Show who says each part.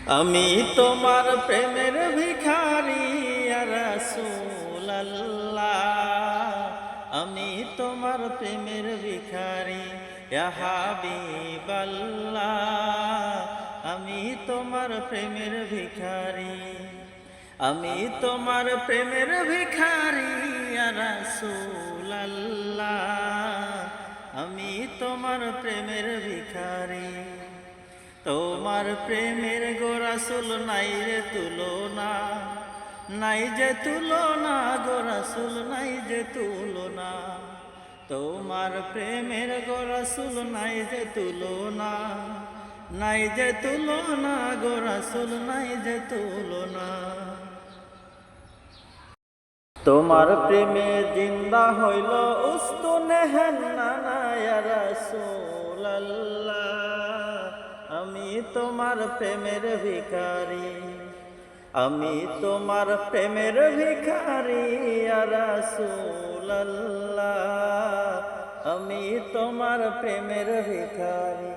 Speaker 1: আমি তোমার প্রেমের ভিখারি ইয়া রাসূলুল্লাহ, আমি তোমার প্রেমের ভিখারি ইয়া হাবিবাল্লাহ, আমি তোমার প্রেমের ভিখারি, আমি তোমার প্রেমের ভিখারি ইয়া রাসূলুল্লাহ, আমি তোমার প্রেমের ভিখারি। তোমার প্রেমের গো রাসূল নাই রে তুলনা, নাই যে তুলনা গো রাসূল নাই যে তুলনা। তোমার প্রেমের গো রাসূল নাই যে তুলনা, নাই যে তুলনা গো রাসূল নাই যে তুলনা। তোমার প্রেমে জিন্দা হইল উস্তুনে হান্নানা ইয়া রাসূলুল্লাহ, আমি তোমার প্রেমের ভিখারি, আমি তোমার প্রেমের ভিখারি ইয়া রাসূলুল্লাহ, আমি তোমার প্রেমের ভিখারি।